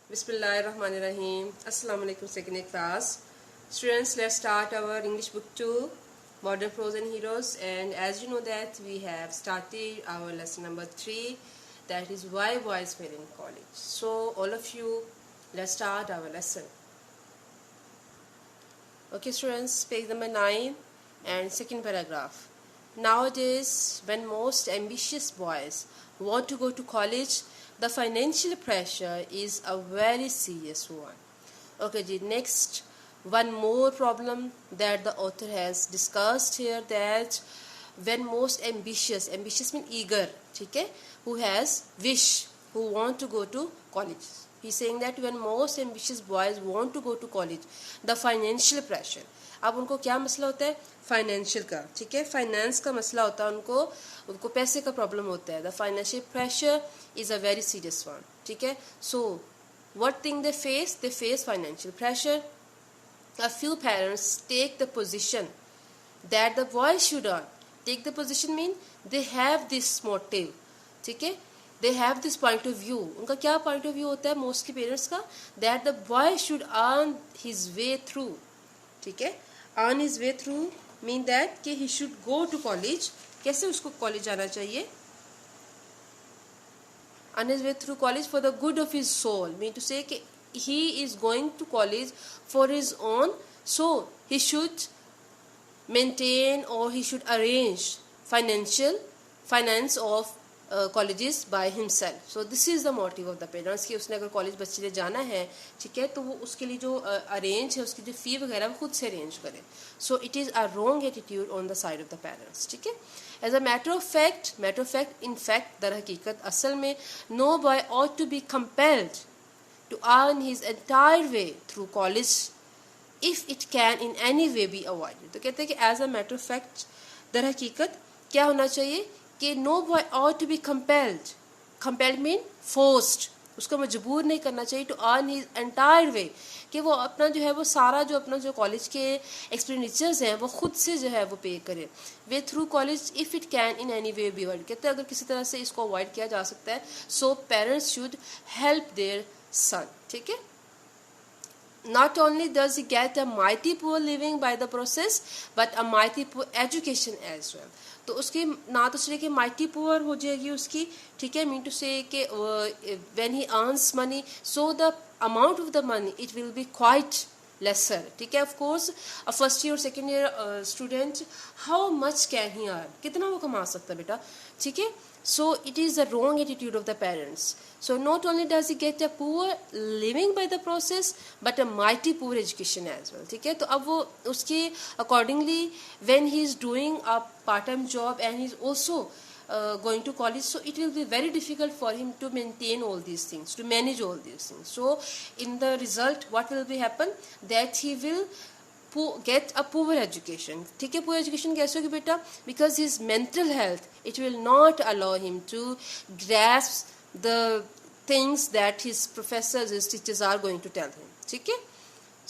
Bismillahirrahmanirrahim. Assalamu alaikum second class. Students, let's start our English book 2, Modern Prose and Heroes. And as you know that we have started our lesson number 3, that is why boys fail in college. So all of you, let's start our lesson. Okay students, page number 9 and second paragraph. Nowadays, when most ambitious boys want to go to college, the financial pressure is a very serious one. Okay ji, next one more problem that the author has discussed here, that when most ambitious means eager, okay, who has wish, who want to go to college. He's saying that when most ambitious boys want to go to college, the financial pressure, अब उनको क्या मसला होता है, financial का, ठीक है, finance का मसला होता है उनको पैसे का प्रॉब्लम होता है. The financial pressure is a very serious one, ठीक है. So what thing they face financial pressure. A few parents take the position that the boy should earn. Take the position mean they have this motive, ठीक है, they have this point of view. उनका क्या point of view होता है mostly parents का, that the boy should earn his way through, ठीक है. earn his way through mean that कि he should go to college. कैसे उसको कॉलेज जाना चाहिए, earn his way through college for the good of his soul, mean to say कि he is going to college for his own, so he should maintain or he should arrange finance of colleges by himself. So this is the motive of the parents कि उसने अगर college बच्चे ने जाना है, ठीक है, तो वो उसके लिए जो अरेंज है, उसकी जो फी वगैरह वो खुद से अरेंज करे. So it is a wrong attitude on the side of the parents, ठीक है. As a matter of fact in fact दर हकीकत असल में no boy ought to be compelled to earn his entire way through college if it can in any way be avoided. तो कहते हैं कि as a matter of fact दर हकीकत क्या होना चाहिए कि no boy ought to be compelled mean forced, उसको मजबूर नहीं करना चाहिए to earn his entire way, कि वो अपना जो है वो सारा जो अपना जो कॉलेज के एक्सपेंडिचर्स हैं वो खुद से जो है वो पे करे. Way through college if it can in any way be avoid, कहते हैं अगर किसी तरह से इसको अवॉइड किया जा सकता है, so parents should help their son, ठीक है. Not only does he get a mighty poor living by the process, but a mighty poor education as well. तो उसकी ना तो सिर्फ कि mighty poor हो जाएगी उसकी, ठीक है, mean to say कि when he earns money, so the amount of the money it will be quite lesser, ठीक है. Of course a first year or second year student, how much can he earn, कितना वो कमा सकता है बेटा, ठीक है. So it is a wrong attitude of the parents. So not only does he get a poor living by the process, but a mighty poor education as well, ठीक है. तो अब वो उसके accordingly when he is doing a part-time job and he is also going to college, so it will be very difficult for him to maintain all these things, to manage all these things. So in the result what will be happen, that he will get a poor education, ठीक है. poor education कैसे होगी बेटा, because his mental health it will not allow him to grasp the things that his professors, his teachers are going to tell him, ठीक है.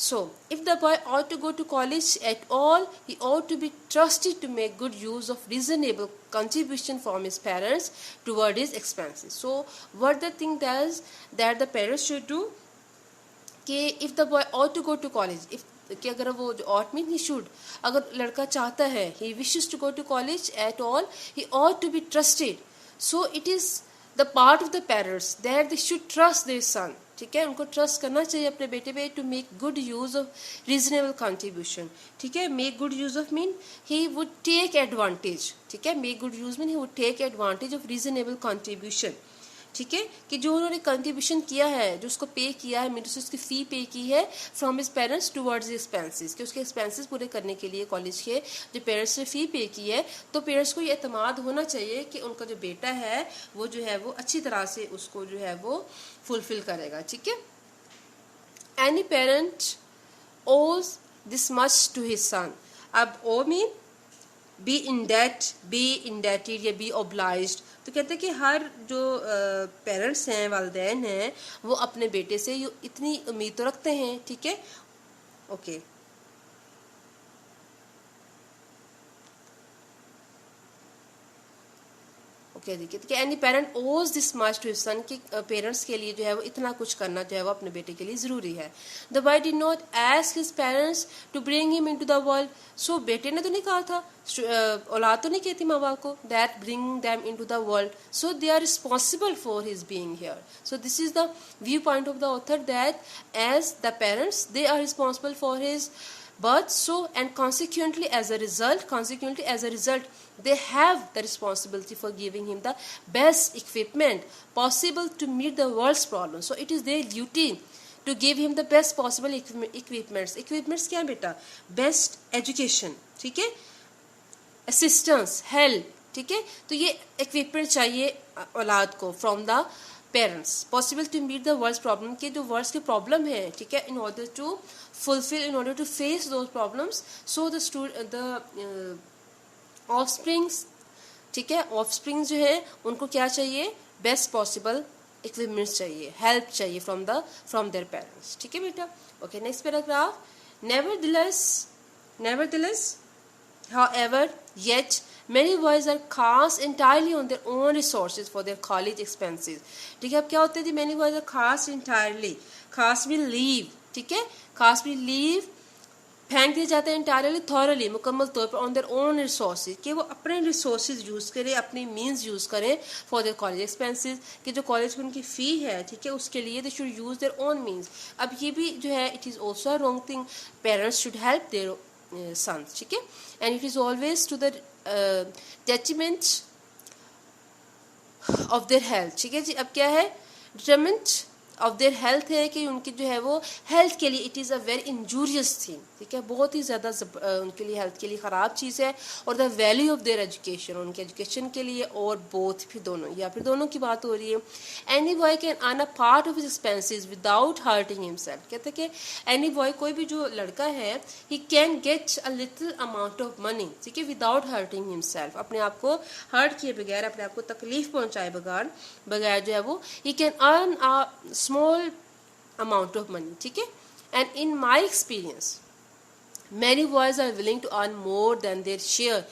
So if the boy ought to go to college at all, he ought to be trusted to make good use of reasonable contribution from his parents toward his expenses. So what the thing does that the parents should do, कि if the boy ought to go to college, if कि अगर वो ought mean he should, अगर लड़का चाहता है, he wishes to go to college at all, he ought to be trusted. So it is the part of the parents that they should trust their son, ठीक है. उनको trust करना चाहिए अपने बेटे पे, to make good use of reasonable contribution, ठीक है. Make good use of mean he would take advantage, ठीक है. Make good use mean he would take advantage of reasonable contribution, ठीक है, कि जो उन्होंने कंट्रीब्यूशन किया है, जो उसको पे किया है, मीन उसकी फ़ी पे की है from his parents towards expenses, कि उसके एक्सपेंसेस पूरे करने के लिए कॉलेज के जो पेरेंट्स ने फ़ी पे की है, तो पेरेंट्स को ये एतमाद होना चाहिए कि उनका जो बेटा है वो जो है वो अच्छी तरह से उसको जो है वो फुलफिल करेगा, ठीक है. Any parent owes this much to his son. अब ओ मीन बी इंडेटेड या बी ओब्लाइज्ड, तो कहते हैं कि हर जो पेरेंट्स हैं, वालिदैन हैं, वो अपने बेटे से इतनी उम्मीद तो रखते हैं, ठीक है. ओके ओके देखिए कि any parent owes this much to his son कि पेरेंट्स के लिए जो है वो इतना कुछ करना जो है वो अपने बेटे के लिए ज़रूरी है. The boy did not ask his parents to bring him into the world. So बेटे ने तो नहीं कहा था, औलाद तो नहीं कहती माँ बाप को that bring them into the world. So they are responsible for his being here. So this is the view point of the author that as the parents they are responsible for his birth. So and consequently as a result they have the responsibility for giving him the best equipment possible to meet the world's problems. So it is their duty to give him the best possible equipments क्या बेटा, best education, ठीक है, assistance, help, ठीक है. तो ये equipment चाहिए औलाद को from the parents possible to meet the world's problem के जो वर्ल्ड के प्रॉब्लम है, ठीक है, in order to face those problems. So the offsprings, ठीक है, offsprings जो है उनको क्या चाहिए, बेस्ट पॉसिबल इक्विपमेंट्स चाहिए, हेल्प चाहिए from their parents, ठीक है बेटा. Okay next paragraph. nevertheless however yet many boys are cast entirely on their own resources for their college expenses. ठीक है, अब क्या होता है जी, many boys are cast entirely, cast will leave, ठीक है, cast will leave फेंक दिए जाते हैं entirely thoroughly मुकम्मल तौर पर on their own resources कि वो अपने resources यूज़ करें, अपने means यूज़ करें for their college expenses कि जो कॉलेज की उनकी फ़ी है, ठीक है, उसके लिए they should use their own means. अब ये भी जो है it is also a wrong thing. Parents should help their sons, ठीक है, and it is always to the detriment of their health. ठीक है जी, अब क्या है, detriment of their health है कि उनकी जो है वो हेल्थ के लिए it is a very injurious thing, ठीक है, बहुत ही ज़्यादा उनके लिए हेल्थ के लिए ख़राब चीज़ है. और the value of their education, उनके एजुकेशन के लिए, और बोथ फिर दोनों या फिर दोनों की बात हो रही है. Any boy can earn a part of his expenses without hurting himself. कहते हैं कि एनी बॉय, कोई भी जो लड़का है, he can get a little amount of money, ठीक है, विदाउट हर्टिंग हिमसेल्फ, अपने आप को हर्ट किए बगैर, अपने आप को तकलीफ पहुँचाए बगैर जो है वो he can earn a small amount of money, ठीक है. And in my experience many boys are willing to earn more than their share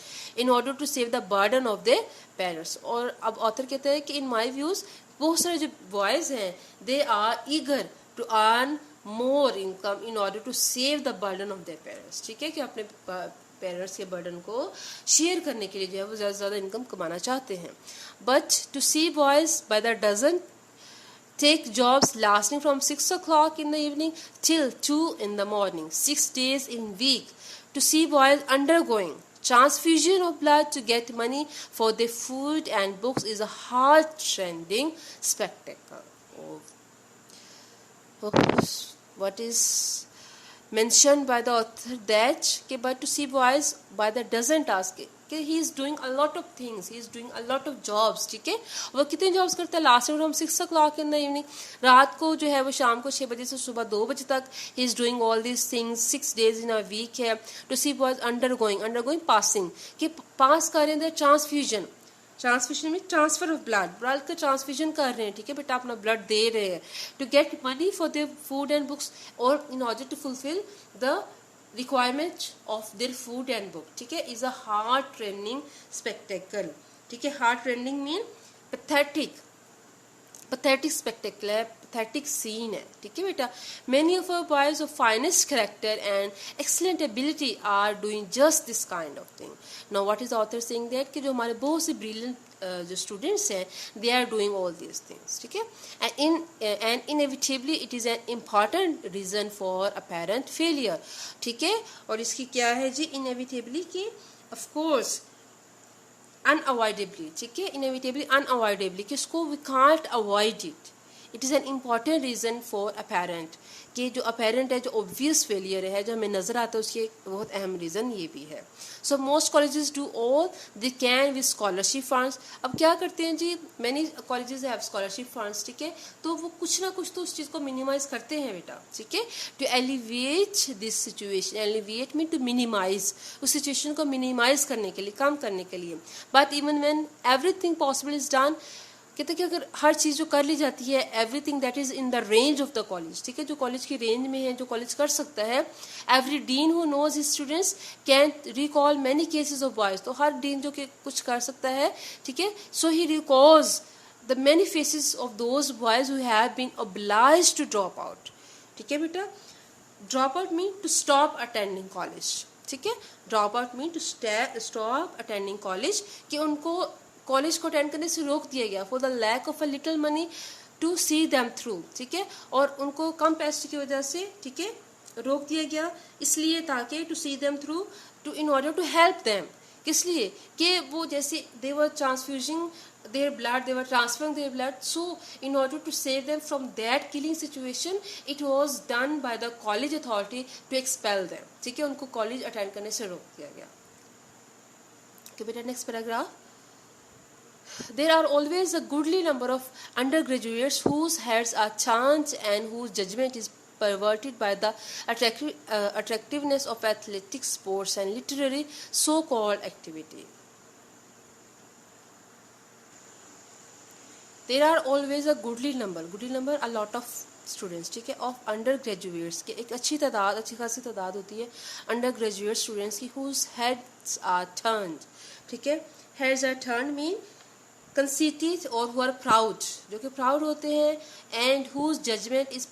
in order to save the burden of their parents. और अब author कहते हैं कि in my views बहुत सारे जो boys हैं they are eager to earn more income in order to save the burden of their parents, ठीक है, कि अपने पेरेंट्स के बर्डन को शेयर करने के लिए जो है वो ज़्यादा से ज़्यादा इनकम कमाना चाहते हैं. But to see boys by the dozen take jobs lasting from 6 o'clock in the evening till 2 in the morning, 6 days in week, to see boys undergoing transfusion of blood to get money for their food and books is a heart-rending spectacle. What is mentioned by the author that but to see boys by the dozen task कि he is doing a lot of things, he is doing a lot of jobs, ठीक है. वो कितने jobs करता है, last from 6 o'clock in the evening, रात को जो है वो शाम को 6 बजे से सुबह 2 बजे तक he is doing all these things, 6 days in a week है. to see boys undergoing passing कि पास कर रहे हैं ट्रांसफ्यूजन में ट्रांसफर ऑफ ब्लड का ट्रांसफ्यूजन कर रहे हैं, ठीक है बेटा, अपना ब्लड दे रहे हैं. To get money for their food and books और in order to fulfil the requirement of their food and book, ठीक है, is a heart rending spectacle, ठीक है. Heart rending mean pathetic spectacle है, पैथेटिक सीन है, ठीक है बेटा. Many of our boys of finest character and excellent ability are doing just this kind of thing. Now what is author saying that कि जो हमारे बहुत से ब्रिलियंट जो स्टूडेंट्स हैं they are doing all these things, ठीक है. And inevitably it is an important reason for apparent failure, ठीक है. और इसकी क्या है जी, इनएविटेबली की ऑफ कोर्स अनअवॉइडेबली, ठीक है, इनएविटेबली अनअवॉइडेबली कि इसको we can't avoid it. It is an important reason for apparent कि जो अपेरेंट है, जो ऑब्वियस फेलियर है, जो हमें नज़र आता है, उसकी एक बहुत अहम रीज़न ये भी है. So most colleges do all they can with scholarship funds. अब क्या करते हैं जी, many colleges have scholarship funds, ठीक है, तो वो कुछ ना कुछ तो उस चीज़ को मिनिमाइज़ करते हैं बेटा, ठीक है. To elevate this situation, elevate mean to minimise, उस सिचुएशन को मिनिमाइज करने के लिए, कम करने के लिए. But even when everything possible is done कहते कि अगर हर चीज़ जो कर ली जाती है, everything that is in the range of the college, ठीक है, जो कॉलेज की रेंज में है, जो कॉलेज कर सकता है, every dean who knows his students can recall many cases of boys, तो हर डीन जो कि कुछ कर सकता है, ठीक है, so he recalls the many faces of those boys who have been obliged to drop out, ठीक है बेटा। Drop out mean to stop attending college, ठीक है, drop out mean to stop attending college, कि उनको कॉलेज को attend करने से रोक दिया गया for the lack of a little money to see them through, ठीक है, और उनको कम पैसे की वजह से, ठीक है, रोक दिया गया इसलिए ताकि to see them through, to in order to help them, किस लिए कि वो जैसे they were transfusing their blood, they were transferring their blood, so in order to save them from that killing situation, it was done by the college authority to expel them, ठीक है, उनको college attend करने से रोक दिया गया। okay बेटा, next paragraph, there are always a goodly number of undergraduates whose heads are changed and whose judgment is perverted by the attractiveness of athletic sports and literary so-called activity. There are always a goodly number a lot of students, ठीक है, of under graduates के, एक अच्छी खासी तादाद होती है undergraduate students की, हुज हेड्स आर टर्न्ड, ठीक है, heads are turned mean conceited और हु आर प्राउड, जो कि प्राउड होते हैं, and whose judgement is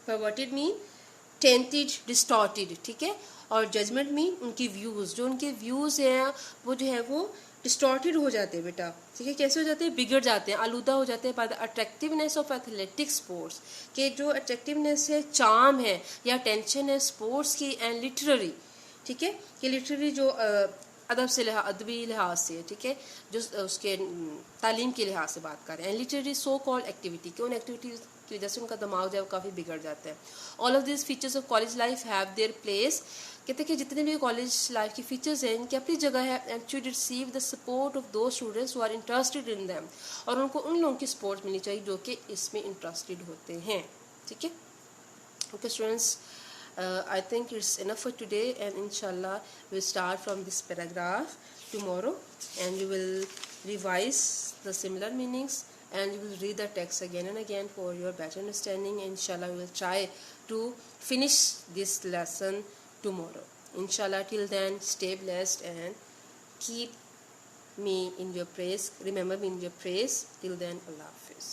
perverted mean tainted, distorted, ठीक है, और जजमेंट मीन उनकी व्यूज़, जो उनके व्यूज़ हैं वो जो है वो डिस्टॉर्टेड हो जाते हैं बेटा, ठीक है, कैसे हो जाते हैं, बिगड़ जाते हैं, आलूदा हो जाते हैं by the attractiveness of athletic sports, के जो अट्रैक्टिवनेस है, चार्म है या टेंशन है स्पोर्ट्स की, एंड लिटरेरी, ठीक है, कि लिटरेरी जो अदबी लिहाज से, ठीक है, जो उसके तालीम के लिहाज से बात कर रहे हैं, लिटरेरी सो कॉल्ड एक्टिविटी, कि उन एक्टिविटीज़ की वजह से उनका दिमाग जो है वो काफ़ी बिगड़ जाता है। All of this features of college life have their place, कहते हैं कि जितने भी कॉलेज लाइफ की फीचर्स हैं इनकी अपनी जगह है, and should receive the support of those students who are interested in them, और उनको उन लोगों की सपोर्ट मिलनी चाहिए जो कि इसमें इंटरेस्टेड होते हैं, ठीक है। Okay students, I think it's enough for today, and inshallah we'll start from this paragraph tomorrow, and you will revise the similar meanings, and you will read the text again and again for your better understanding. Inshallah we will try to finish this lesson tomorrow. Inshallah, till then stay blessed and keep me in your praise, remember me in your praise. Till then, Allah Hafiz.